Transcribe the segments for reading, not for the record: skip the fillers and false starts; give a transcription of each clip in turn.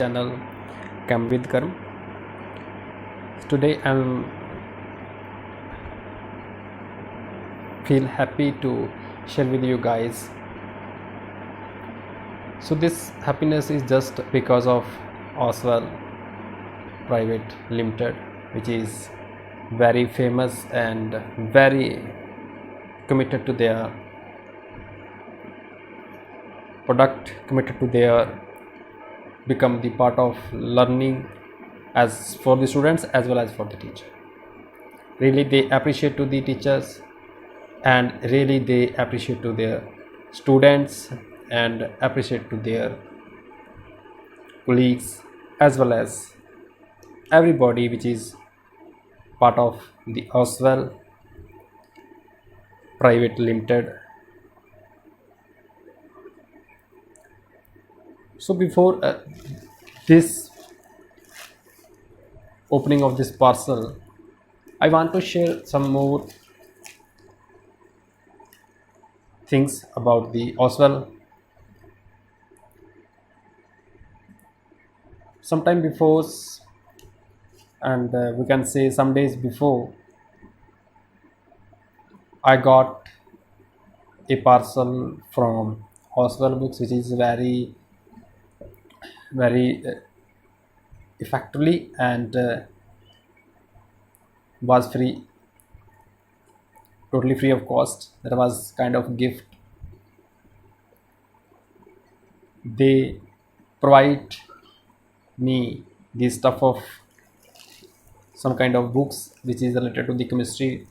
channel Cam with Karm. Today I'm feel happy to share with you guys. So this happiness is just because of Oswell Private Limited, which is very famous and very committed to their product, committed to their become the part of learning as for the students as well as for the teacher. Really they appreciate to the teachers and really they appreciate to their students and appreciate to their colleagues as well as everybody which is part of the Oswell Private Limited. So before this opening of this parcel, I want to share some more things about the Oswell. Sometime before, and we can say some days before, I got a parcel from Oswell Books, which is very effectively and was free, totally free of cost. That was kind of gift. They provide me the stuff of some kind of books which is related to the chemistry.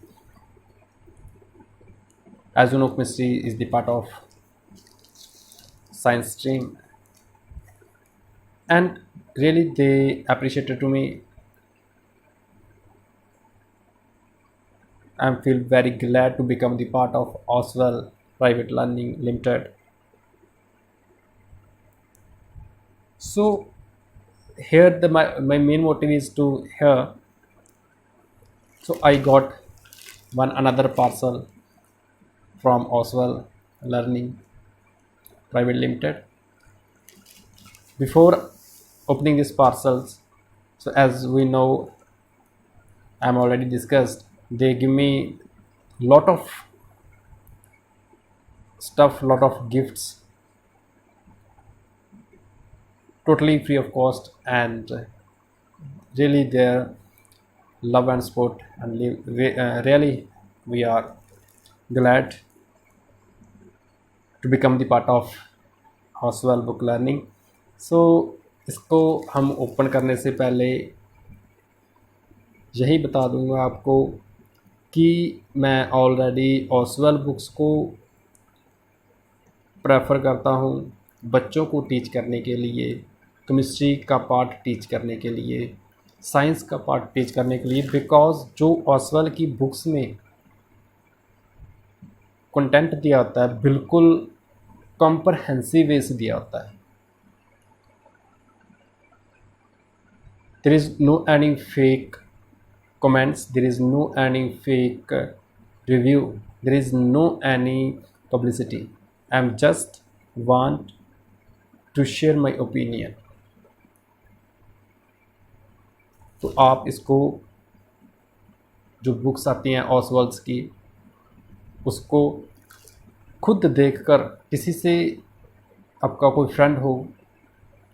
As you know, chemistry is the part of science stream, and really they appreciated to me. I feel very glad to become the part of Oswell Private Learning Limited. So here my main motive is to here. So I got another parcel from Oswell Learning Private Limited. Before opening these parcels, so as we know, I'm already discussed, they give me lot of stuff, lot of gifts, totally free of cost, and really their love and support, and really we are glad to become the part of Oswell Book Learning. सो इसको हम open करने से पहले यही बता दूंगा आपको कि मैं ऑलरेडी Oswell बुक्स को प्रेफर करता हूं बच्चों को टीच करने के लिए, केमिस्ट्री का पार्ट टीच करने के लिए, साइंस का पार्ट टीच करने के लिए, बिकॉज जो Oswell की बुक्स में कंटेंट दिया होता है बिल्कुल कॉम्प्रहेंसिव वे से दिया होता है. There is no any fake comments, there is no any fake review, there is no any publicity. I'm just want to share my opinion. तो आप इसको जो बुक्स आती हैं Oswell's की उसको खुद देखकर, किसी से आपका कोई फ्रेंड हो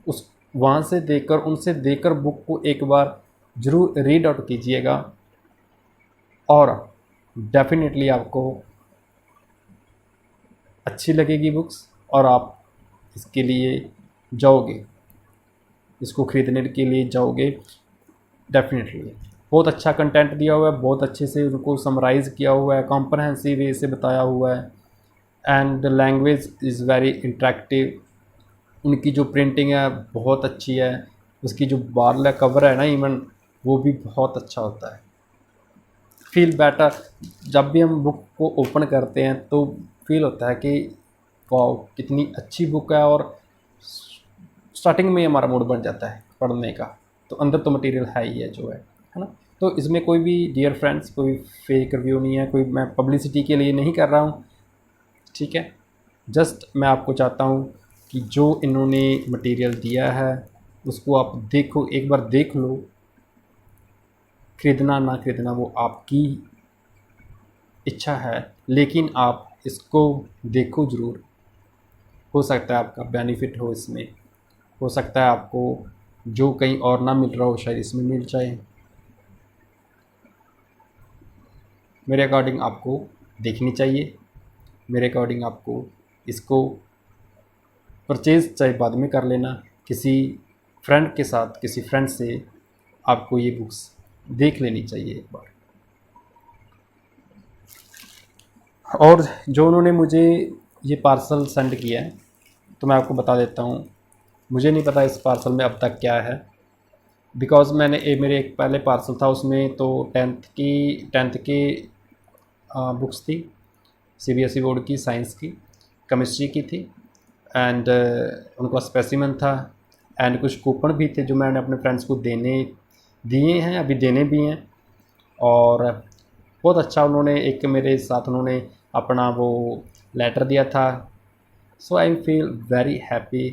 उस वहाँ से देखकर, उनसे देखकर बुक को एक बार ज़रूर रीड आउट कीजिएगा और डेफिनेटली आपको अच्छी लगेगी बुक्स और आप इसके लिए जाओगे, इसको ख़रीदने के लिए जाओगे डेफिनेटली. बहुत अच्छा कंटेंट दिया हुआ है, बहुत अच्छे से उनको समराइज़ किया हुआ है, कॉम्प्रहेंसिव वे से बताया हुआ है, and language is very interactive. उनकी जो प्रिंटिंग है बहुत अच्छी है, उसकी जो बारला कवर है ना इवन वो भी बहुत अच्छा होता है. फील बेटर, जब भी हम बुक को ओपन करते हैं तो फील होता है कि वाह कितनी अच्छी बुक है, और स्टार्टिंग में हमारा मूड बन जाता है पढ़ने का. तो अंदर तो मटेरियल है ही है जो है ना. तो इसमें कोई भी डियर फ्रेंड्स कोई फेक रिव्यू नहीं है, कोई मैं पब्लिसिटी के लिए नहीं कर रहा हूँ, ठीक है. जस्ट मैं आपको चाहता हूँ कि जो इन्होंने मटेरियल दिया है उसको आप देखो, एक बार देख लो। खरीदना ना खरीदना वो आपकी इच्छा है, लेकिन आप इसको देखो ज़रूर। हो सकता है आपका बेनिफिट हो इसमें, हो सकता है आपको जो कहीं और ना मिल रहा हो शायद इसमें मिल जाए। मेरे अकॉर्डिंग आपको देखनी चाहिए, मेरे अकॉर्डिंग आपको इसको परचेज़ चाहे बाद में कर लेना, किसी फ्रेंड के साथ, किसी फ्रेंड से आपको ये बुक्स देख लेनी चाहिए एक बार। और जो उन्होंने मुझे ये पार्सल सेंड किया है, तो मैं आपको बता देता हूँ। मुझे नहीं पता इस पार्सल में अब तक क्या है, बिकॉज़ मेरे एक पहले पार्सल था, उसमें तो टेंथ की बुक्स थी, सीबीएसई बोर्ड की, साइंस की, केमिस्ट्री की थी, एंड उनका स्पेसिमेन था, एंड कुछ कूपन भी थे जो मैंने अपने फ्रेंड्स को दिए हैं, अभी देने भी हैं। और बहुत अच्छा उन्होंने एक मेरे साथ उन्होंने अपना वो लेटर दिया था। So I feel very happy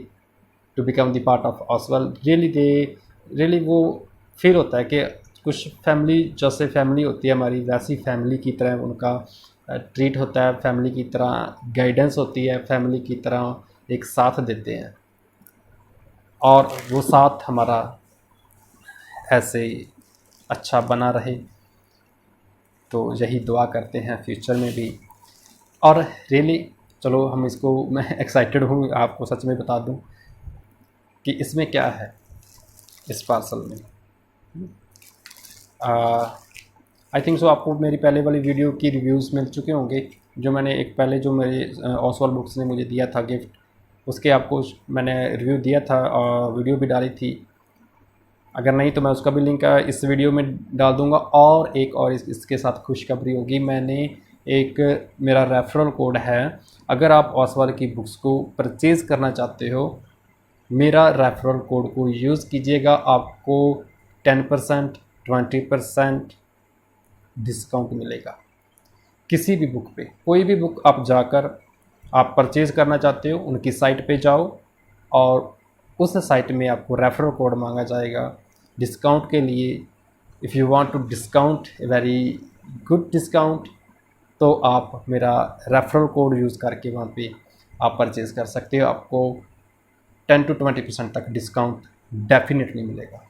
to become the part of Oswal. Really वो फील होता है कि कुछ फैमिली, जैसे फैमिली होती है हमारी, वैसी फैमिली की तरह उनका ट्रीट होता है, फैमिली की तरह गाइडेंस होती है, फैमिली की तरह एक साथ देते हैं, और वो साथ हमारा ऐसे अच्छा बना रहे। तो यही दुआ करते हैं फ्यूचर में भी। और रियली चलो हम इसको, मैं एक्साइटेड हूँ आपको सच में बता दूँ कि इसमें क्या है इस पार्सल में। आई थिंक सो आपको मेरी पहले वाली वीडियो की रिव्यूज़ मिल चुके होंगे, जो मैंने एक पहले जो मेरे ओसवाल बुक्स ने मुझे दिया था गिफ्ट, उसके आपको मैंने रिव्यू दिया था और वीडियो भी डाली थी। अगर नहीं तो मैं उसका भी लिंक इस वीडियो में डाल दूंगा। और एक और इसके साथ खुशखबरी होगी, मैंने एक मेरा रेफरल कोड है। अगर आप ओसवाल की बुक्स को परचेज़ करना चाहते हो, मेरा रेफरल कोड को यूज़ कीजिएगा, आपको 10%, 20% डिस्काउंट मिलेगा किसी भी बुक पे। कोई भी बुक आप जाकर आप परचेज़ करना चाहते हो, उनकी साइट पे जाओ और उस साइट में आपको रेफरल कोड मांगा जाएगा डिस्काउंट के लिए। If you want to discount very good discount, तो आप मेरा रेफरल कोड यूज़ करके वहाँ पे आप परचेज़ कर सकते हो। आपको 10 to 20% तक डिस्काउंट डेफिनेटली मिलेगा।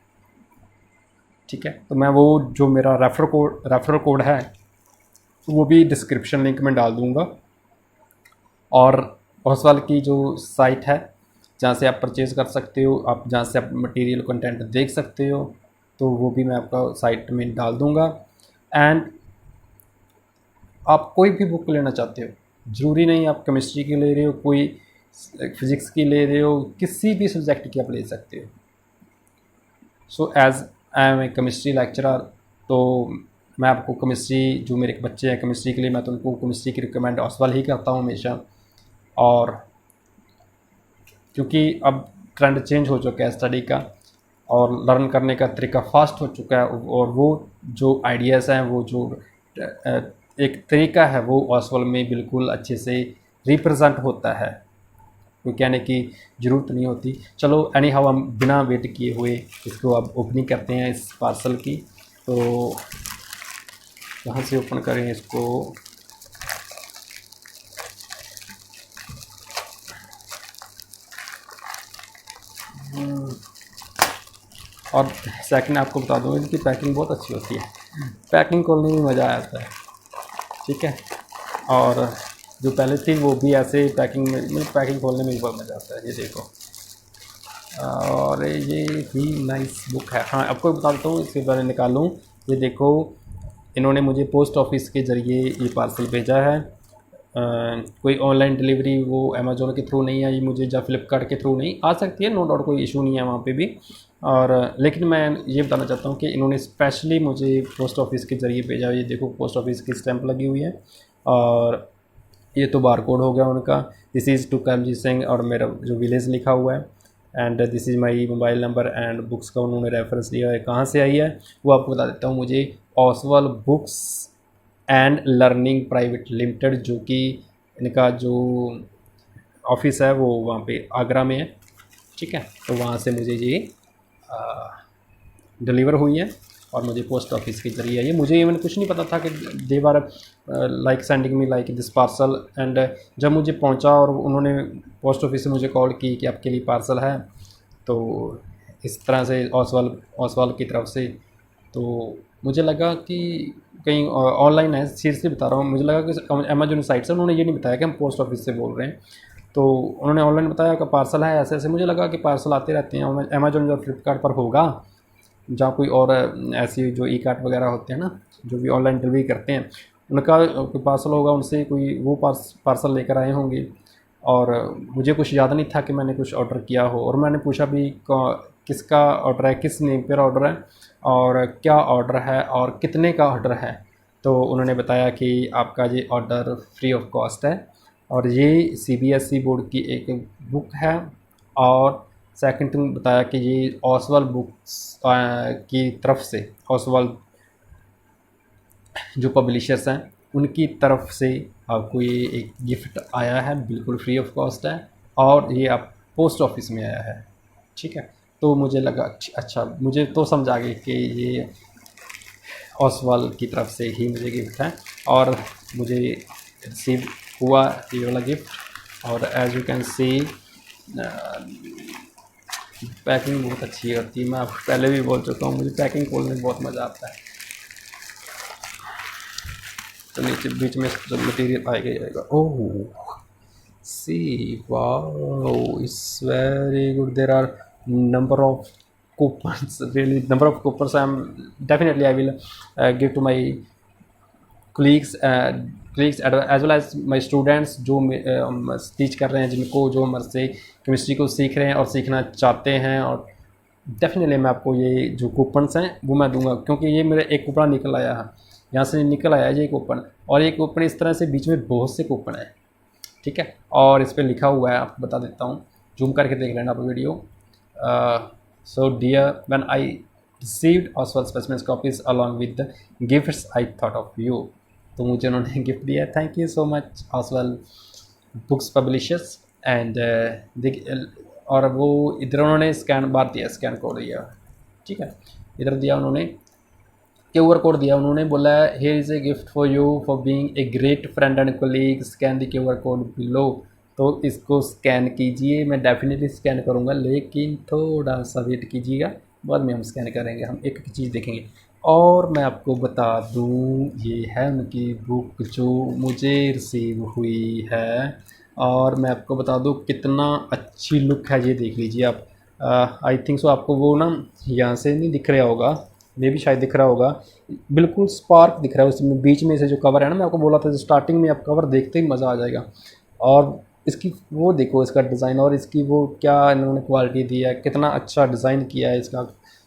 ठीक है, तो मैं वो जो मेरा रेफरल कोड है वो भी डिस्क्रिप्शन लिंक में डाल दूँगा। और ओसवाल की जो साइट है जहाँ से आप परचेज़ कर सकते हो, आप जहाँ से आप मटेरियल कंटेंट देख सकते हो, तो वो भी मैं आपका साइट में डाल दूँगा। एंड आप कोई भी बुक लेना चाहते हो, ज़रूरी नहीं आप केमिस्ट्री की ले रहे हो, कोई फिज़िक्स की ले रहे हो, किसी भी सब्जेक्ट की आप ले सकते हो। So as I am a chemistry lecturer, तो मैं आपको केमिस्ट्री, जो मेरे बच्चे हैं केमिस्ट्री के लिए, मैं तो उनको केमिस्ट्री की रिकमेंड ओसवाल ही करता हूँ हमेशा। और क्योंकि अब ट्रेंड चेंज हो चुका है स्टडी का, और लर्न करने का तरीका फास्ट हो चुका है, और वो जो आइडियाज़ हैं, वो जो एक तरीका है, वो ओसवाल में बिल्कुल अच्छे से रिप्रेजेंट होता है, कोई कहने की ज़रूरत नहीं होती। चलो एनी हाउ, हम बिना वेट किए हुए इसको अब ओपनिंग करते हैं इस पार्सल की। तो कहाँ से ओपन करें इसको? और सेकंड आपको बता दूँ, इनकी पैकिंग बहुत अच्छी होती है, पैकिंग खोलने में मज़ा आता है। ठीक है, और जो पहले थी वो भी ऐसे पैकिंग खोलने में भी बहुत मज़ा आता है। ये देखो, और ये भी नाइस बुक है। हाँ, आपको बता देता हूँ, इसके बारे में निकालूँ। ये देखो, इन्होंने मुझे पोस्ट ऑफिस के ज़रिए ये पार्सल भेजा है। कोई ऑनलाइन डिलीवरी वो अमेज़ोन के थ्रू नहीं आई मुझे, या फ्लिपकार्ट के थ्रू नहीं आ सकती है, नो डाउट, कोई इशू नहीं है वहाँ पे भी। और लेकिन मैं ये बताना चाहता हूँ कि इन्होंने स्पेशली मुझे पोस्ट ऑफिस के ज़रिए भेजा। ये देखो, पोस्ट ऑफिस की स्टैंप लगी हुई है, और ये तो बारकोड हो गया उनका। This is to Karamjeet Singh, और मेरा जो विलेज लिखा हुआ है, and this is my mobile number, and books का उन्होंने रेफरेंस दिया है, कहाँ से आई है वो आपको बता देता हूँ। मुझे Oswal books and learning private limited, जो कि इनका जो ऑफिस है वो वहाँ पे आगरा में है। ठीक है, तो वहाँ से मुझे ये डिलीवर हुई है और मुझे पोस्ट ऑफिस के ज़रिए आई है। मुझे इवन कुछ नहीं पता था कि they were like sending me like this parcel. And जब मुझे पहुंचा और उन्होंने पोस्ट ऑफिस से मुझे कॉल की कि आपके लिए पार्सल है, तो इस तरह से ओसवाल की तरफ से, तो मुझे लगा कि कहीं ऑनलाइन है, सीरियसली बता रहा हूँ। मुझे लगा कि अमेजोन साइट से, उन्होंने ये नहीं बताया कि हम पोस्ट ऑफिस से बोल रहे हैं। तो उन्होंने ऑनलाइन बताया कि पार्सल है ऐसे ऐसे। मुझे लगा कि पार्सल आते रहते हैं अमेजोन या फ्लिपकार्ट पर होगा, जहाँ कोई और ऐसी जो ई कार्ट वगैरह होते हैं ना, जो भी ऑनलाइन डिलीवरी करते हैं, उनका कोई पार्सल होगा, उनसे कोई वो पार्सल लेकर आए होंगे। और मुझे कुछ याद नहीं था कि मैंने कुछ ऑर्डर किया हो। और मैंने पूछा भी किसका ऑर्डर है, किस नेम पर ऑर्डर है, और क्या ऑर्डर है, और कितने का ऑर्डर है। तो उन्होंने बताया कि आपका ये ऑर्डर फ्री ऑफ कॉस्ट है, और ये CBSE बोर्ड की एक बुक है। और सेकंड थिंग बताया कि ये ओसवाल बुक्स की तरफ से, ओसवाल जो पब्लिशर्स हैं उनकी तरफ से आपको ये एक गिफ्ट आया है, बिल्कुल फ्री ऑफ कॉस्ट है, और ये आप पोस्ट ऑफिस में आया है। ठीक है, तो मुझे लगा अच्छा, मुझे तो समझ आ गई कि ये ओसवाल की तरफ से ही मुझे गिफ्ट है, और मुझे रिसीव हुआ ये वाला गिफ्ट। और as you can see packing बहुत अच्छी होती है। मैं आपको पहले भी बोल चुका हूँ, मुझे पैकिंग खोलने में बहुत मज़ा आता है। तो नीचे बीच में जब मटेरियल आएगा जाएगा, oh see wow, it's very good. There are number of coupons, really number of coupons definitely I will give to my colleagues as well as my students जो टीच कर रहे हैं, जिनको जो हमारे से केमिस्ट्री को सीख रहे हैं और सीखना चाहते हैं। और डेफिनेटली मैं आपको ये जो कूपन्स हैं वो मैं दूंगा, क्योंकि ये मेरा एक कूपन निकल आया है, यहाँ से निकल आया है ये कूपन। और ये कूपन इस तरह से बीच में बहुत से कूपन है, ठीक है। और इस पर लिखा हुआ है, आपको बता देता हूँ, जूम करके देख लेना आप video. So dear, when I received Oswald specimens copies along with the gifts, I thought of you। तो मुझे उन्होंने गिफ्ट दिया। Thank you so much Oswald books publishers. And और वो इधर उन्होंने स्कैन बार दिया, स्कैन कोड दिया, ठीक है, इधर दिया उन्होंने, QR कोड दिया। उन्होंने बोला here is a gift for you for being a great friend and colleague, scan the QR code below। तो इसको स्कैन कीजिए। मैं डेफिनेटली स्कैन करूँगा, लेकिन थोड़ा सा वेट कीजिएगा, बाद में हम स्कैन करेंगे, हम एक चीज़ देखेंगे। और मैं आपको बता दूँ, ये है उनकी बुक जो मुझे रिसीव हुई है। और मैं आपको बता दूँ कितना अच्छी लुक है, ये देख लीजिए आप। आई थिंक सो आपको वो ना यहाँ से नहीं दिख रहा होगा, मे भी शायद दिख रहा होगा, बिल्कुल स्पार्क दिख रहा है उसमें बीच में से जो कवर है ना। मैं आपको बोला था स्टार्टिंग में, आप कवर देखते ही मज़ा आ जाएगा। और इसकी वो देखो, इसका डिज़ाइन, और इसकी वो क्या इन्होंने क्वालिटी दी है, कितना अच्छा डिज़ाइन किया है इसका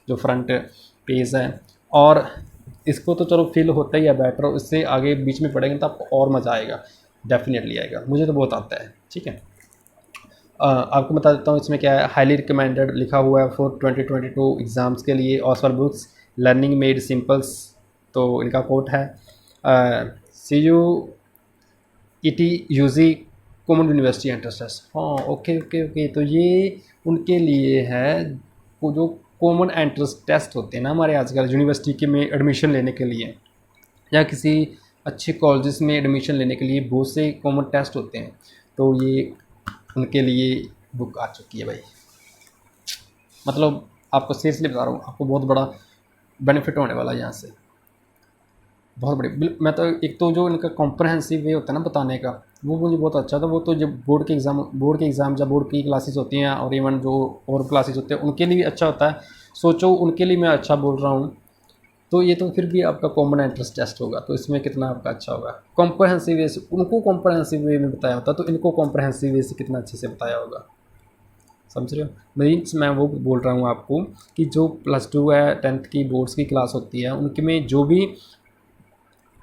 जो फ्रंट पेज है। और इसको तो चलो फील होता ही है बेटर, इससे आगे बीच में पढ़ेंगे तो आपको और मज़ा आएगा, डेफिनेटली आएगा, मुझे तो बहुत आता है, ठीक है। आपको बता देता हूँ इसमें क्या है। हाईली रिकमेंडेड लिखा हुआ है फॉर 2022 एग्ज़ाम्स के लिए, Oswald books learning made simples. तो इनका कोट है CUET common university entrance test. हाँ, ओके ओके ओके। तो ये उनके लिए है वो जो कॉमन एंट्रेंस टेस्ट होते हैं ना हमारे आजकल यूनिवर्सिटी के में एडमिशन लेने के लिए, या किसी अच्छे कॉलेजेस में एडमिशन लेने के लिए बहुत से कॉमन टेस्ट होते हैं। तो ये उनके लिए बुक आ चुकी है भाई। मतलब आपको सीरियसली बता रहा हूँ, आपको बहुत बड़ा बेनिफिट होने वाला है यहाँ से, बहुत बड़ी। मैं तो एक तो जो इनका कॉम्प्रहेंसिव वे होता है ना बताने का, वो मुझे बहुत अच्छा था। वो तो जब बोर्ड के एग्ज़ाम जब बोर्ड की क्लासेस होती हैं, और इवन जो और क्लासेस होते हैं उनके लिए भी अच्छा होता है। सोचो उनके लिए मैं अच्छा बोल रहा हूँ, तो ये तो फिर भी आपका कॉमन एंट्रेंस टेस्ट होगा, तो इसमें कितना आपका अच्छा होगा। कॉम्प्रहेंसिव वे से उनको कॉम्प्रहेंसिव वे में बताया होता, तो इनको कॉम्प्रहेंसिव वे से कितना अच्छे से बताया होगा, समझ रहे हो। मीन्स मैं वो बोल रहा हूँ आपको कि जो +2 है 10th की बोर्ड्स की क्लास होती है, उनके में जो भी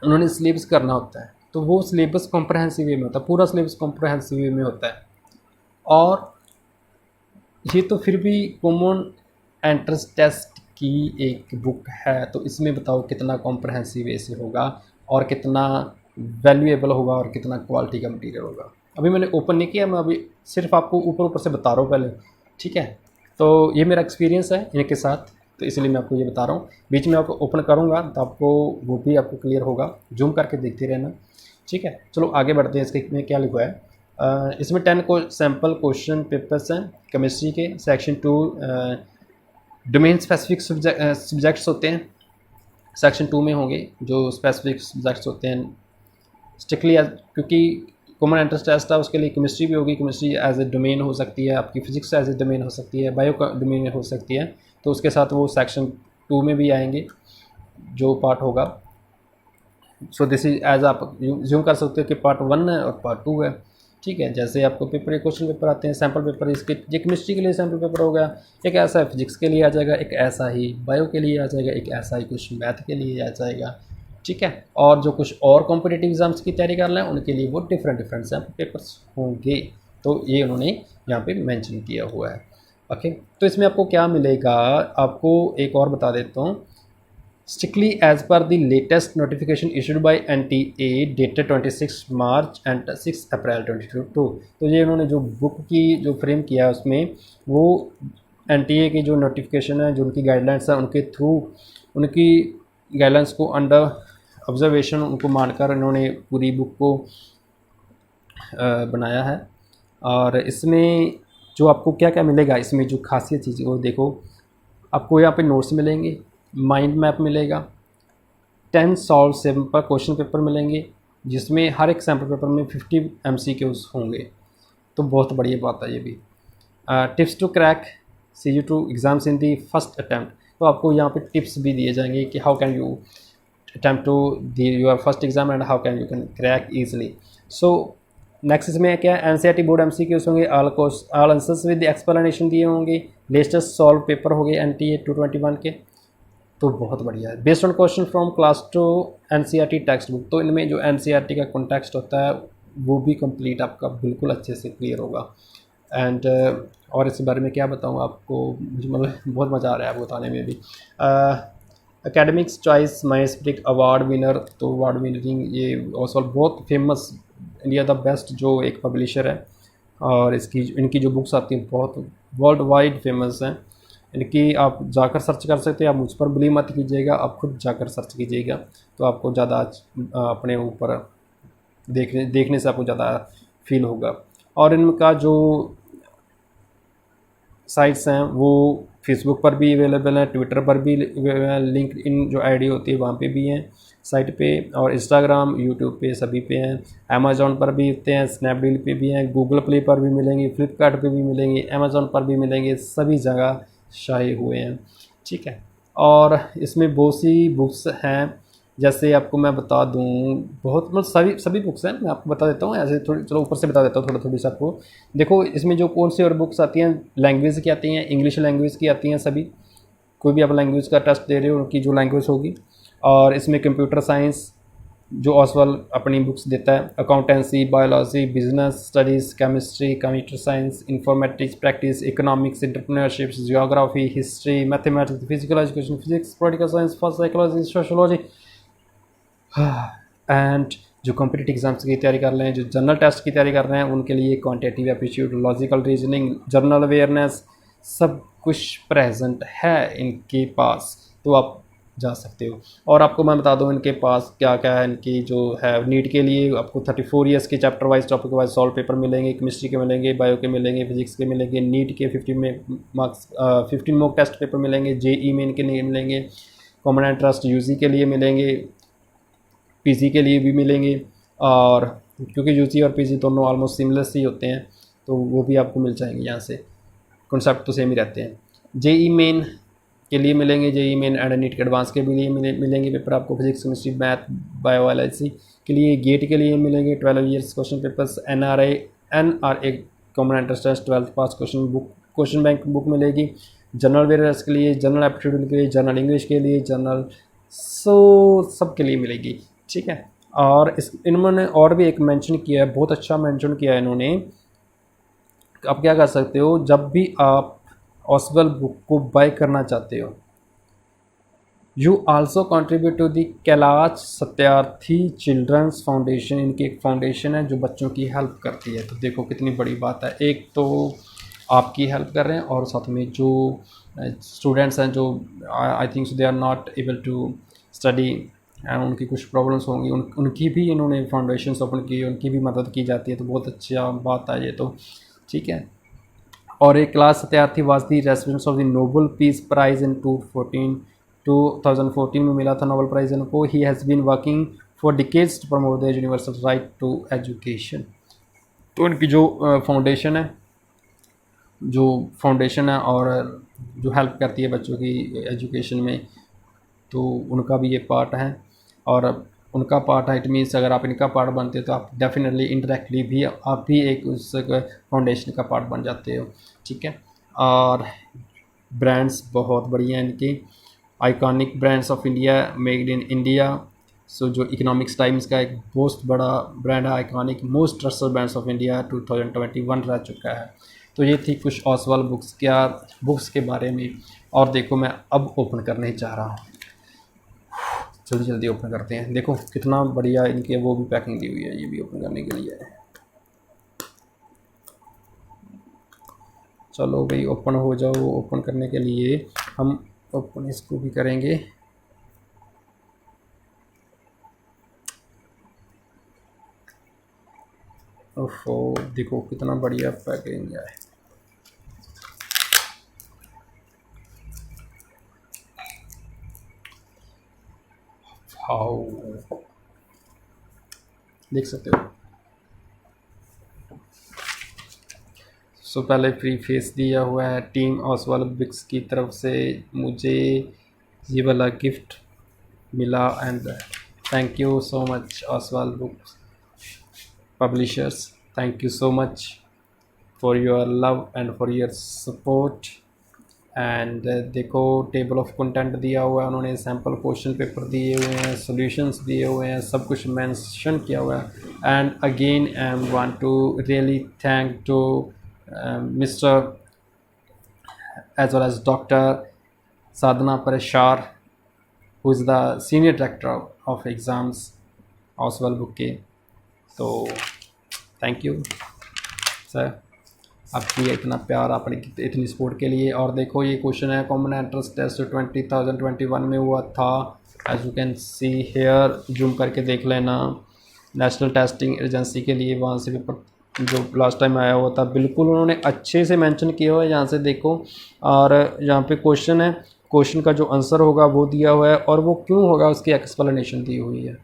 उन्होंने सिलेबस करना होता है, तो वो सिलेबस कॉम्प्रहेंसिव वे में होता है, पूरा सिलेबस कॉम्प्रहेंसिव वे में होता है। और ये तो फिर भी कॉमन एंट्रेंस टेस्ट की एक बुक है, तो इसमें बताओ कितना कॉम्प्रहेंसिव वे से होगा, और कितना वैल्यूएबल होगा, और कितना क्वालिटी का मटीरियल होगा। अभी मैंने ओपन नहीं किया, मैं अभी सिर्फ आपको ऊपर ऊपर से बता रहा हूँ पहले, ठीक है। तो ये मेरा एक्सपीरियंस है इनके साथ, तो इसलिए मैं आपको ये बता रहा हूँ। बीच में आपको ओपन करूँगा तो आपको वो भी आपको क्लियर होगा, जूम करके देखते रहना, ठीक है। चलो आगे बढ़ते हैं। इसके में क्या लिखा है, इसमें 10 को सैम्पल क्वेश्चन पेपर्स हैं केमिस्ट्री के। सेक्शन 2 डोमेन स्पेसिफिक सब्जेक्ट्स होते हैं, सेक्शन 2 में होंगे जो स्पेसिफिक सब्जेक्ट्स होते हैं स्ट्रिक्टली, क्योंकि कॉमन एंट्रेंस टेस्ट है उसके लिए केमिस्ट्री भी होगी। केमिस्ट्री एज ए डोमेन हो सकती है, आपकी फिजिक्स एज ए डोमेन हो सकती है, बायो का डोमेन हो सकती है, तो उसके साथ वो सेक्शन 2 में भी आएंगे जो पार्ट होगा। सो दिस इज एज आप ज्यूम कर सकते हो कि पार्ट 1 है और पार्ट 2 है, ठीक है। जैसे आपको पेपर क्वेश्चन पेपर आते हैं, सैम्पल पेपर, इसके ये केमिस्ट्री के लिए सैम्पल पेपर हो गया, एक ऐसा है फिजिक्स के लिए आ जाएगा, एक ऐसा ही बायो के लिए आ जाएगा, एक ऐसा ही कुछ मैथ के लिए आ जाएगा, ठीक है। और जो कुछ और कॉम्पिटिटिव एग्जाम्स की तैयारी कर रहे हैं उनके लिए वो डिफरेंट सैम्पल पेपर्स होंगे, तो ये उन्होंने यहाँ पे मेंशन किया हुआ है। ओके, तो इसमें आपको क्या मिलेगा, आपको एक और बता देता हूँ। Strictly as per the latest notification issued by NTA dated 26 March and 6 April 2022, तो ये उन्होंने जो बुक की जो फ्रेम किया है उसमें वो NTA की जो नोटिफिकेशन है, जो उनकी गाइडलाइंस है, उनके थ्रू उनकी गाइडलाइंस को अंडर ऑब्जर्वेशन उनको मानकर इन्होंने पूरी बुक को बनाया है। और इसमें जो आपको क्या क्या मिलेगा, इसमें जो खासियत चीज़ वो देखो, आपको यहाँ पे नोट्स मिलेंगे, माइंड मैप मिलेगा, 10 सॉल्व सैम्पल क्वेश्चन पेपर मिलेंगे, जिसमें हर एक सैम्पल पेपर में 50 MCQs होंगे, तो बहुत बढ़िया बात है ये भी। Tips to crack CU2 exams in the first attempt, तो आपको यहाँ पे टिप्स भी दिए जाएंगे कि how can you attempt to the your first exam and how can you can crack easily. So next इसमें क्या है, NCERT बोर्ड MCQs होंगे, ऑल आंसर्स विद एक्सप्लेनेशन दिए होंगे, लेटेस्ट सॉल्व पेपर हो गए NTA 221 के, तो बहुत बढ़िया है। Based on question from class 2 NCERT text book, तो इनमें जो NCERT का कॉन्टेक्स्ट होता है वो भी कंप्लीट आपका बिल्कुल अच्छे से क्लियर होगा। एंड और इस बारे में क्या बताऊँ आपको, मुझे मतलब बहुत मज़ा आ रहा है बताने में भी। एकेडमिक्स चॉइस माइस्प्रिक अवार्ड विनर, तो अवार्ड विनरिंग ये ऑसॉल बहुत फेमस इंडिया द बेस्ट जो एक पब्लिशर है, और इनकी जो बुक्स आती हैं बहुत वर्ल्ड वाइड फेमस हैं। इनकी आप जाकर सर्च कर सकते हैं, आप मुझ पर बिलीव मत कीजिएगा, आप खुद जाकर सर्च कीजिएगा तो आपको ज़्यादा अपने ऊपर देखने से आपको ज़्यादा फील होगा। और इनका जो साइट्स हैं वो फेसबुक पर भी अवेलेबल हैं, ट्विटर पर भी लिंक इन जो आईडी होती है वहाँ पे भी हैं साइट पे, और इंस्टाग्राम यूट्यूब पे सभी पे हैं, अमेज़ॉन पर भी होते हैं, स्नैपडील पे भी हैं, गूगल प्ले पर भी मिलेंगे, फ्लिपकार्ट पे भी मिलेंगे, अमेज़ॉन पर भी मिलेंगे, सभी जगह शाये हुए हैं, ठीक है। और इसमें बहुत सी बुक्स हैं, जैसे आपको मैं बता दूं, बहुत मतलब सभी बुक्स हैं, मैं आपको बता देता हूँ ऐसे थोड़ी, चलो ऊपर से बता देता हूँ थोड़ी सी आपको। देखो इसमें जो कौन सी और बुक्स आती हैं, लैंग्वेज की आती हैं, इंग्लिश लैंग्वेज की आती हैं सभी, कोई भी आप लैंग्वेज का टेस्ट दे रहे हो उनकी जो लैंग्वेज होगी। और इसमें कंप्यूटर साइंस जो ऑसवाल अपनी बुक्स देता है, accountancy, biology, business studies, chemistry, computer science, informatics practice, economics, entrepreneurship, geography, history, mathematics, physical education, physics, political science, psychology, sociology, and जो कॉम्पिटिटिव एग्जाम्स की तैयारी कर रहे हैं, जो जनरल टेस्ट की तैयारी कर रहे हैं उनके लिए quantitative aptitude, logical reasoning, general awareness, सब कुछ प्रेजेंट है इनके पास, तो आप जा सकते हो। और आपको मैं बता दूं इनके पास क्या क्या है, इनकी जो है नीट के लिए आपको 34 ईयर्स के chapter wise topic wise solve paper मिलेंगे, केमिस्ट्री के मिलेंगे, बायो के मिलेंगे, फिजिक्स के मिलेंगे, नीट के 15 मॉक टेस्ट पेपर मिलेंगे, JEE मेन के लिए मिलेंगे, कॉमन एंट्रेंस UG के लिए मिलेंगे, PG के लिए भी मिलेंगे, और क्योंकि UG और PG दोनों ऑलमोस्ट सिमिलर ही होते हैं तो वो भी आपको मिल जाएंगे, यहाँ से कॉन्सेप्ट तो सेम ही रहते हैं। JEE मेन के लिए मिलेंगे, JEE मेन एंड नीट के एडवांस के भी लिए मिलेंगे पेपर आपको, फिजिक्स, केमिस्ट्री, मैथ, बायोलॉजी के लिए, गेट के लिए मिलेंगे 12 years question papers, NRA common entrance test 12th pass question bank book मिलेगी, जनरल अवेयरनेस के लिए, जनरल एप्टीट्यूड के लिए, जनरल इंग्लिश के लिए, जनरल सब के लिए मिलेगी, ठीक है। और इन्होंने और भी एक मेंशन किया है, बहुत अच्छा मेंशन किया है इन्होंने। आप क्या कर सकते हो, जब भी आप ऑसवेल बुक को बाय करना चाहते हो, you also contribute to the Kailash Satyarthi children's foundation, इनकी एक फाउंडेशन है जो बच्चों की हेल्प करती है, तो देखो कितनी बड़ी बात है। एक तो आपकी हेल्प कर रहे हैं, और साथ में जो स्टूडेंट्स हैं जो I think they are not able to study and उनकी कुछ प्रॉब्लम्स होंगी, उनकी भी इन्होंने फाउंडेशन ओपन की, उनकी भी मदद की जाती है, तो बहुत अच्छा बात है ये तो, ठीक है। और एक क्लास तैयार थी was the residents of the Nobel peace prize in 2014 में मिला था नोबल प्राइज़ इनको। He has been working for decades to promote the universal right to education. तो उनकी जो फाउंडेशन है और जो हेल्प करती है बच्चों की एजुकेशन में, तो उनका भी ये पार्ट है, और उनका पार्ट है, इट मीन्स अगर आप इनका पार्ट बनते हो तो आप डेफिनेटली इनडायरेक्टली भी आप भी एक उस फाउंडेशन का पार्ट बन जाते हो, ठीक है। और ब्रांड्स बहुत बढ़िया हैं इनके, iconic brands of India, made in India. So जो इकोनॉमिक्स टाइम्स का एक बहुत बड़ा ब्रांड है, iconic most trusted brands of India 2021 रह चुका है। तो ये थी कुछ ओसवाल बुक्स के बारे में। और देखो मैं अब ओपन करने जा रहा हूँ, जल्दी जल्दी ओपन करते हैं। देखो कितना बढ़िया इनके वो भी पैकिंग दी हुई है, ये भी ओपन करने के लिए है। चलो भाई ओपन हो जाओ। ओपन करने के लिए हम ओपन इसको भी करेंगे। ओहो देखो कितना बढ़िया पैकिंग है। हाउ देख सकते हो। सो पहले फ्री फेस दिया हुआ है टीम ओसवाल बुक्स की तरफ से, मुझे ये वाला गिफ्ट मिला and thank you so much Oswal books publishers, thank you so much for your love and for your support. And देखो टेबल ऑफ कंटेंट दिया हुआ है उन्होंने, सैम्पल क्वेश्चन पेपर दिए हुए हैं, सॉल्यूशंस दिए हुए हैं, सब कुछ मेंशन किया हुआ है। And again I want to really thank to mister as well as doctor Sadhana Pareshar who is the senior director of exams Oswal book के। तो थैंक यू सर, आपकी इतना प्यार, आपने इतनी सपोर्ट के लिए। और देखो ये क्वेश्चन है, कॉमन एंट्रेंस टेस्ट 2021 में हुआ था, as you can see here, zoom करके देख लेना, नेशनल टेस्टिंग एजेंसी के लिए, वहाँ से पेपर जो लास्ट टाइम आया हुआ था, बिल्कुल उन्होंने अच्छे से मेंशन किया हुआ है, यहाँ से देखो। और यहाँ पे क्वेश्चन है, क्वेश्चन का जो आंसर होगा वो दिया हुआ है, और वो क्यों होगा उसकी एक्सप्लेनेशन दी हुई है,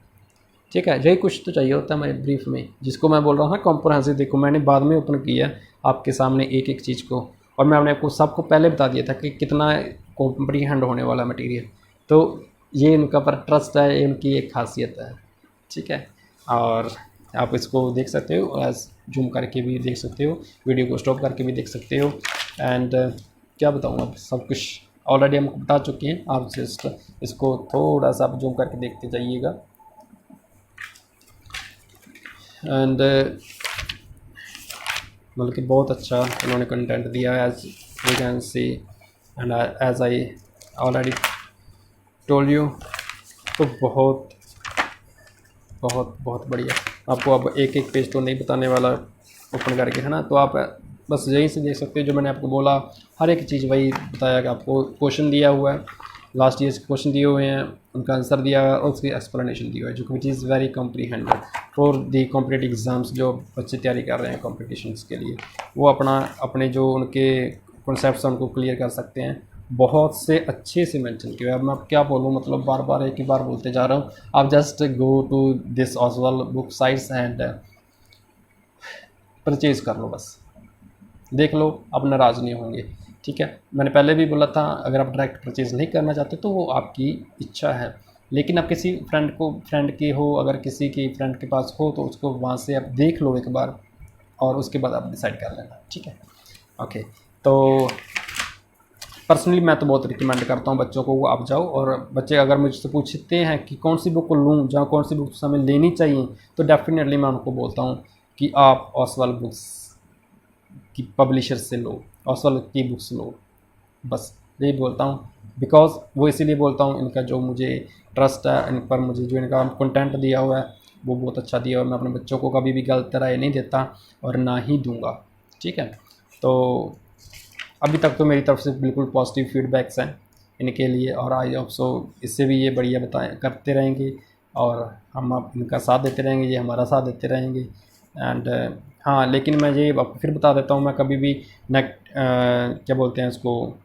ठीक है। यही कुछ तो चाहिए होता है हमारे ब्रीफ में, जिसको मैं बोल रहा हूँ ना कॉम्प्रहेंसिव। देखो मैंने बाद में ओपन किया आपके सामने एक एक चीज़ को, और मैंने आपको सबको पहले बता दिया था कि कितना कॉम्प्रीहेंड होने वाला मटेरियल। तो ये इनका पर ट्रस्ट है, ये इनकी एक खासियत है, ठीक है। और आप इसको देख सकते हो, एज जूम करके भी देख सकते हो, वीडियो को स्टॉप करके भी देख सकते हो। एंड क्या बताऊँ, अब सब कुछ ऑलरेडी हमको बता चुके हैं, आप जस्ट इसको थोड़ा सा आप जूम करके देखते जाइएगा। एंड मतलब कि बहुत अच्छा उन्होंने कंटेंट दिया है, as you can see and as I already told you. तो बहुत बहुत बहुत बढ़िया। आपको अब एक एक पेज तो नहीं बताने वाला ओपन करके, है ना, तो आप बस यहीं से देख सकते हो जो मैंने आपको बोला, हर एक चीज़ वही बताया कि आपको क्वेश्चन दिया हुआ है, लास्ट ईयर क्वेश्चन दिए हुए हैं, उनका आंसर दिया हुआ है और उसकी एक्सप्लेनेशन दी हुई है, जो which is very comprehended for the competitive exams. जो बच्चे तैयारी कर रहे हैं कॉम्पिटिशन्स के लिए, वो अपने जो उनके कॉन्सेप्ट्स हैं उनको क्लियर कर सकते हैं, बहुत से अच्छे से मेंशन किया है। अब मैं अब क्या बोलूँ, मतलब बार बार एक ही बार बोलते जा रहा हूँ। आप just go to this Oswal book sites and purchase कर लो, बस देख लो, आप नाराज़ नहीं होंगे, ठीक है। मैंने पहले भी बोला था, अगर आप डायरेक्ट परचेज़ नहीं करना चाहते तो वो आपकी इच्छा है, लेकिन आप किसी फ्रेंड के हो, अगर किसी की फ्रेंड के पास हो तो उसको वहाँ से आप देख लो एक बार, और उसके बाद आप डिसाइड कर लेना, ठीक है। ओके, तो पर्सनली मैं तो बहुत रिकमेंड करता हूँ बच्चों को, आप जाओ। और बच्चे अगर मुझसे पूछते हैं कि कौन सी बुक लूँ, जहाँ कौन सी बुक हमें लेनी चाहिए, तो डेफिनेटली मैं उनको बोलता हूँ कि आप ओसवाल बुक्स की पब्लिशर से लो, ओसवाल की बुक्स लो, बस यही बोलता हूँ। बिकॉज वो इसीलिए बोलता हूँ, इनका जो मुझे ट्रस्ट है इन पर, मुझे जो इनका कंटेंट दिया हुआ है वो बहुत अच्छा दिया हुआ है। मैं अपने बच्चों को कभी भी गलत राय नहीं देता और ना ही दूंगा, ठीक है। तो अभी तक तो मेरी तरफ से बिल्कुल पॉजिटिव फीडबैक्स हैं इनके लिए, और आई होप सो इससे भी ये बढ़िया बताएं करते रहेंगे और हम आप इनका साथ देते रहेंगे, ये हमारा साथ देते रहेंगे। एंड हाँ, लेकिन मैं ये आपको फिर बता देता हूँ, मैं कभी भी क्या बोलते हैं उसको,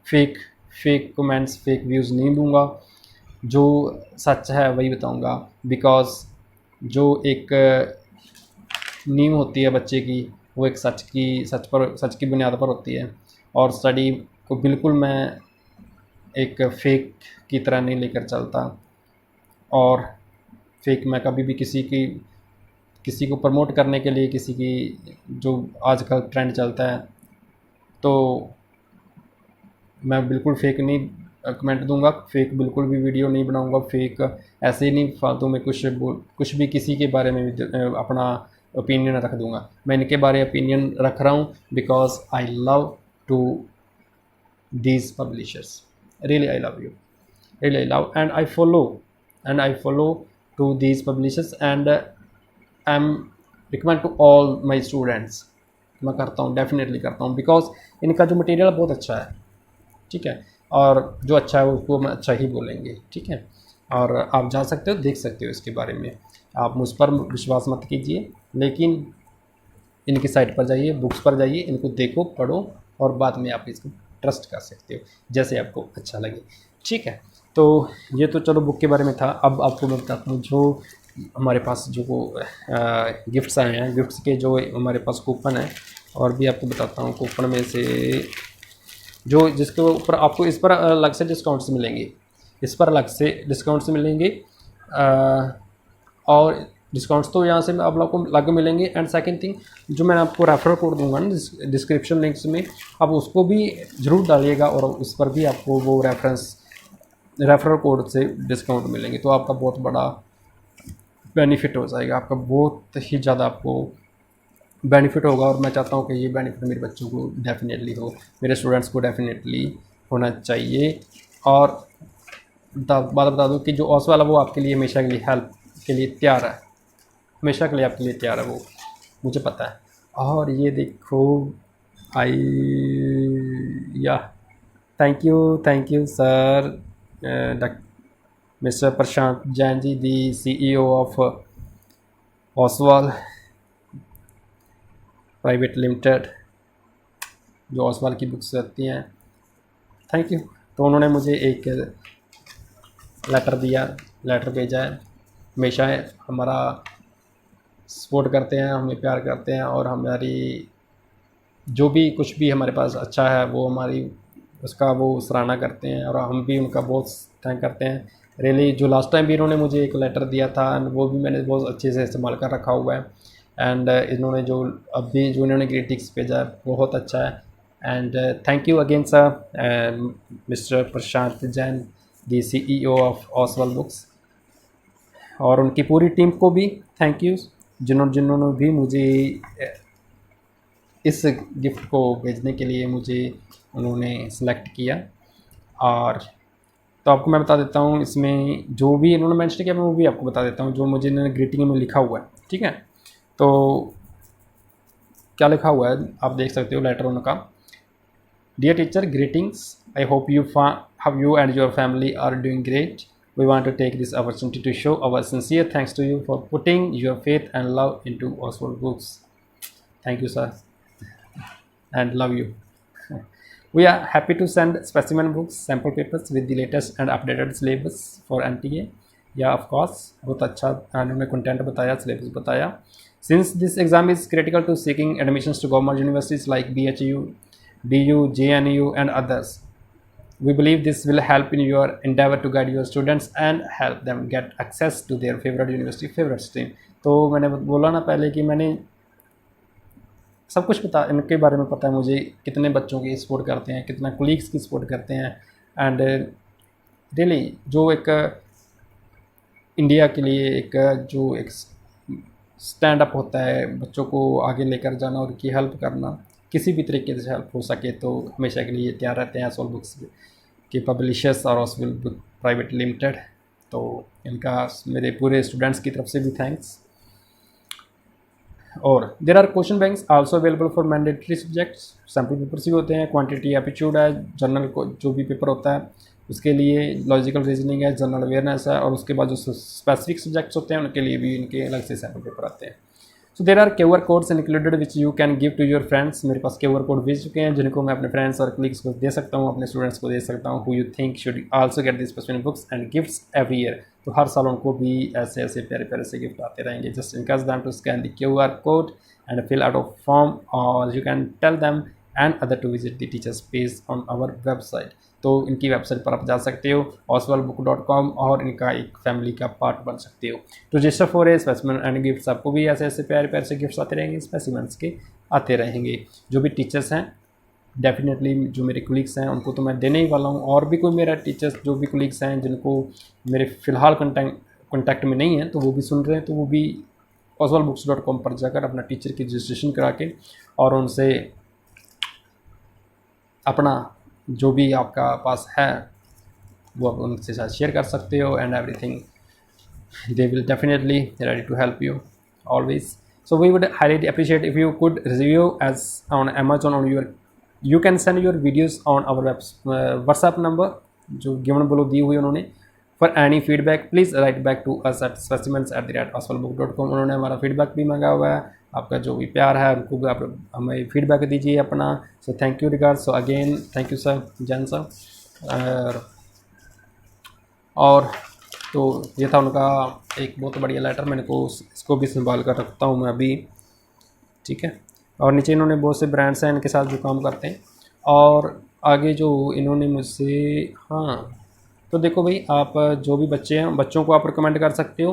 fake fake comments, fake views नहीं दूंगा। जो सच है वही बताऊंगा, बिकॉज़ जो एक नींव होती है बच्चे की, वो एक सच की बुनियाद पर होती है। और स्टडी को बिल्कुल मैं एक फ़ेक की तरह नहीं लेकर चलता, और फेक मैं कभी भी किसी को प्रमोट करने के लिए, किसी की जो आजकल ट्रेंड चलता है, तो मैं बिल्कुल फेक नहीं कमेंट दूंगा, फेक बिल्कुल भी वीडियो नहीं बनाऊंगा, फेक ऐसे ही नहीं फालतू में कुछ भी किसी के बारे में भी अपना ओपिनियन रख दूंगा। मैं इनके बारे ओपिनियन रख रहा हूँ because I love to these publishers, really I love you, really I love, and I follow to these publishers, and I'm recommend to all my students। मैं करता हूँ, डेफिनेटली करता हूँ, बिकॉज इनका जो मटेरियल बहुत अच्छा है, ठीक है, और जो अच्छा है उसको हम अच्छा ही बोलेंगे, ठीक है। और आप जा सकते हो, देख सकते हो इसके बारे में, आप मुझ पर विश्वास मत कीजिए, लेकिन इनकी साइट पर जाइए, बुक्स पर जाइए, इनको देखो, पढ़ो, और बाद में आप इसको ट्रस्ट कर सकते हो जैसे आपको अच्छा लगे, ठीक है। तो ये तो चलो बुक के बारे में था। अब आपको मैं बताता हूँ जो हमारे पास जो गिफ्ट्स आए हैं, गिफ्ट्स के जो हमारे पास कूपन है, और भी आपको बताता हूँ कूपन में से जो जिसके ऊपर आपको इस पर अलग से डिस्काउंट्स मिलेंगे, इस पर अलग से डिस्काउंट्स मिलेंगे, और डिस्काउंट्स तो यहाँ से आप लोग को अलग मिलेंगे। एंड सेकंड थिंग, जो मैं आपको रेफरल कोड दूंगा ना डिस्क्रिप्शन लिंक्स में, आप उसको भी ज़रूर डालिएगा, और उस पर भी आपको वो रेफरल कोड से डिस्काउंट मिलेंगे, तो आपका बहुत बड़ा बेनिफिट हो जाएगा, आपका बहुत ही ज़्यादा आपको बेनिफिट होगा। और मैं चाहता हूँ कि ये बेनिफिट मेरे बच्चों को डेफिनेटली हो, मेरे स्टूडेंट्स को डेफिनेटली होना चाहिए। और बात बता दूँ कि जो ऑस वाला वो आपके लिए हमेशा के लिए हेल्प के लिए तैयार है, हमेशा के लिए आपके लिए तैयार है, वो मुझे पता है। और ये देखो आई या thank you sir, mister Prashant Jain ji, the CEO of Oswal private limited, जो ओसवाल की बुक्स रखती हैं, थैंक यू। तो उन्होंने मुझे एक लेटर भेजा है, हमेशा हमारा सपोर्ट करते हैं, हमें प्यार करते हैं, और हमारी जो भी कुछ भी हमारे पास अच्छा है वो हमारी उसका वो सराहना करते हैं, और हम भी उनका बहुत थैंक करते हैं। रियली जो लास्ट टाइम भी इन्होंने मुझे एक लेटर दिया था, वो भी मैंने बहुत अच्छे से इस्तेमाल कर रखा हुआ है। एंड इन्होंने जो अभी जो इन्होंने ग्रीटिंग्स भेजा है बहुत अच्छा है। And thank you again sir, mister Prashant Jain, the CEO of Oswal books, और उनकी पूरी टीम को भी थैंक यू, जिन्होंने भी मुझे इस गिफ्ट को भेजने के लिए मुझे उन्होंने सेलेक्ट किया। और तो आपको मैं बता देता हूँ, इसमें जो भी इन्होंने मेंशन किया मैं वो भी आपको बता देता हूँ, जो मुझे इन्होंने ग्रीटिंग में लिखा हुआ है, ठीक है। तो क्या लिखा हुआ है आप देख सकते हो, लेटर उनका। Dear teacher, greetings, I hope you and your family are doing great. We want to take this opportunity to show our sincere thanks to you for putting your faith and love into Oswald Books. Thank you, sir, and love you. We are happy to send specimen books, sample papers with the latest and updated syllabus for NTA. Yeah, of course, बहुत अच्छा उन्होंने content बताया, syllabus बताया। Since this exam is critical to seeking admissions to government universities like BHU, BU, JNU, and others, we believe this will help in your endeavor to guide your students and help them get access to their favorite university, favorite stream। तो मैंने बोला ना पहले कि मैंने सब कुछ पता, इनके बारे में पता है मुझे, कितने बच्चों की सपोर्ट करते हैं, कितना कोलीग्स की सपोर्ट करते हैं। एंड रियली जो एक इंडिया के लिए जो एक स्टैंड अप होता है, बच्चों को आगे लेकर जाना और उनकी हेल्प करना, किसी भी तरीके से हेल्प हो सके तो हमेशा के लिए तैयार रहते हैं ओसवाल बुक्स के पब्लिशर्स और ओसवाल बुक प्राइवेट लिमिटेड। तो इनका मेरे पूरे स्टूडेंट्स की तरफ से भी थैंक्स। और there are question banks also available for mandatory subjects, sample papers भी होते हैं, क्वांटिटी एप्टीट्यूड है, जनरल को जो भी पेपर होता है उसके लिए, लॉजिकल रीजनिंग है, जनरल अवेयरनेस है, और उसके बाद जो स्पेसिफिक सब्जेक्ट्स होते हैं उनके लिए भी इनके अलग से सैम्पल पेपर आते हैं। So there are QR codes included which you can give to your friends, मेरे पास QR कोड भेज चुके हैं जिनको मैं अपने फ्रेंड्स और कलीग्स को दे सकता हूँ, अपने स्टूडेंट्स को दे सकता हूँ, who you think should also get this specific books and gifts every year. तो हर साल उनको भी ऐसे ऐसे प्यारे प्यारे से गिफ्ट आते रहेंगे। Just encourage them to scan the QR code and fill out a form, or you can tell them and other to visit the teachers page on our website। तो इनकी वेबसाइट पर आप जा सकते हो oswaldbook.com और इनका एक फैमिली का पार्ट बन सकते हो। तो register for a specimen and gifts, आपको भी ऐसे ऐसे प्यारे प्यारे से गिफ्ट्स आते रहेंगे, स्पेसिमेंट्स के आते रहेंगे। जो भी टीचर्स हैं डेफिनेटली, जो मेरे कोलीग्स हैं उनको तो मैं देने ही वाला हूँ, और भी कोई मेरा टीचर्स जो भी कोलीग्स हैं जिनको मेरे फ़िलहाल कॉन्टैक्ट में नहीं है तो वो भी सुन रहे हैं, तो वो भी oswaldbooks.com पर जाकर अपना टीचर की रजिस्ट्रेशन करा के और उनसे अपना जो भी आपका पास है वो आप उनके साथ शेयर कर सकते हो, and everything they will definitely ready to help you always। So we would highly appreciate if you could review as on Amazon, on your you can send your videos on our WhatsApp number जो given below दी हुई उन्होंने। For any feedback please write back to us at specimens@oswaldbook.com। उन्होंने हमारा feedback भी मांगा हुआ है, आपका जो भी प्यार है उनको भी आप हमें फीडबैक दीजिए अपना। So thank you regards. So again thank you sir, Jain sir. और तो ये था उनका एक बहुत बढ़िया लेटर, मैंने को इसको भी संभाल कर रखता हूँ मैं अभी, ठीक है। और नीचे इन्होंने बहुत से ब्रांड्स हैं इनके साथ जो काम करते हैं, और आगे जो इन्होंने मुझसे, हाँ तो देखो भाई, आप जो भी बच्चे हैं बच्चों को आप रिकमेंड कर सकते हो।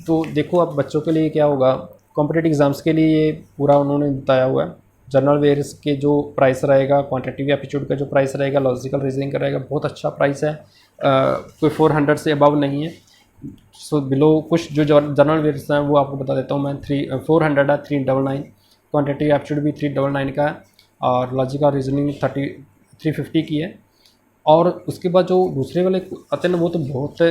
तो देखो अब बच्चों के लिए क्या होगा, कॉम्पिटिटिव एग्ज़ाम्स के लिए ये पूरा उन्होंने बताया हुआ है। जनरल वेयर्स के जो प्राइस रहेगा, क्वांटिटेटिव एप्टीट्यूड का जो प्राइस रहेगा, लॉजिकल रीजनिंग का रहेगा, बहुत अच्छा प्राइस है। कोई 400 से अबव नहीं है। सो बिलो कुछ जो जनरल वेयर्स हैं वो आपको बता देता हूँ मैं। 400 है, 399। क्वांटिटेटिव एप्टीट्यूड भी 399 का है, और लॉजिकल रीजनिंग 350 की है। और उसके बाद जो दूसरे वाले आते हैं ना वो तो बहुत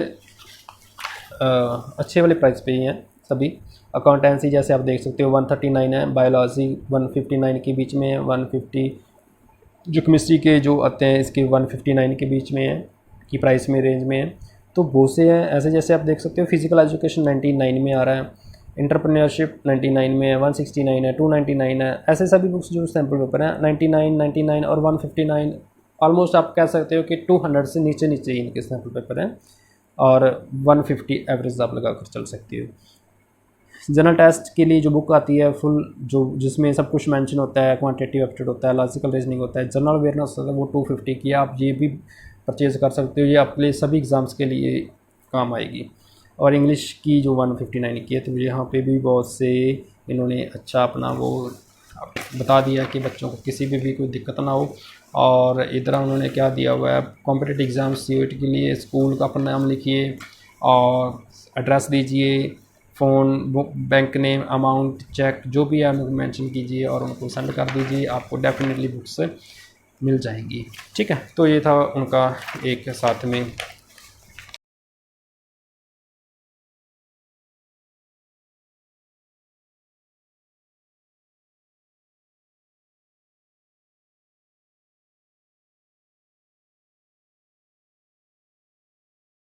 अच्छे वाले प्राइस पे ही हैं सभी। अकाउंटेंसी जैसे आप देख सकते हो 139 है, बायोलॉजी 159 के बीच में है, 150 जो केमिस्ट्री के जो आते हैं इसके 159 के बीच में है की प्राइस में रेंज में है। तो बहुत से हैं ऐसे, जैसे आप देख सकते हो फिजिकल एजुकेशन 99 में आ रहा है, एंटरप्रेन्योरशिप 99 में है, 169 है, 299 है। ऐसे सभी बुक्स जो सैम्पल पेपर हैं 99 और 159, ऑलमोस्ट आप कह सकते हो कि 200 से नीचे नीचे ही इनके सैम्पल पेपर हैं, और 150 एवरेज आप लगा कर चल सकते हो। जनरल टेस्ट के लिए जो बुक आती है फुल, जो जिसमें सब कुछ मेंशन होता है, क्वांटिटेटिव एप्टीट्यूड होता है, लॉजिकल रीजनिंग होता है, जनरल अवेयरनेस होता है, वो 250 की आप ये भी परचेज़ कर सकते हो। ये आपके लिए सभी एग्ज़ाम्स के लिए काम आएगी। और इंग्लिश की जो 159 की है, तो यहाँ पे भी बहुत से इन्होंने अच्छा अपना वो बता दिया कि बच्चों को किसी भी कोई दिक्कत ना हो। और इधर उन्होंने क्या दिया हुआ है, कॉम्पिटिटिव एग्ज़ाम CUET के लिए स्कूल का अपना नाम लिखिए और एड्रेस दीजिए, phone, book, bank name, amount, cheque जो भी है उनको मेंशन कीजिए और उनको सेंड कर दीजिए, आपको डेफिनेटली बुक्स मिल जाएंगी, ठीक है। तो ये था उनका एक साथ में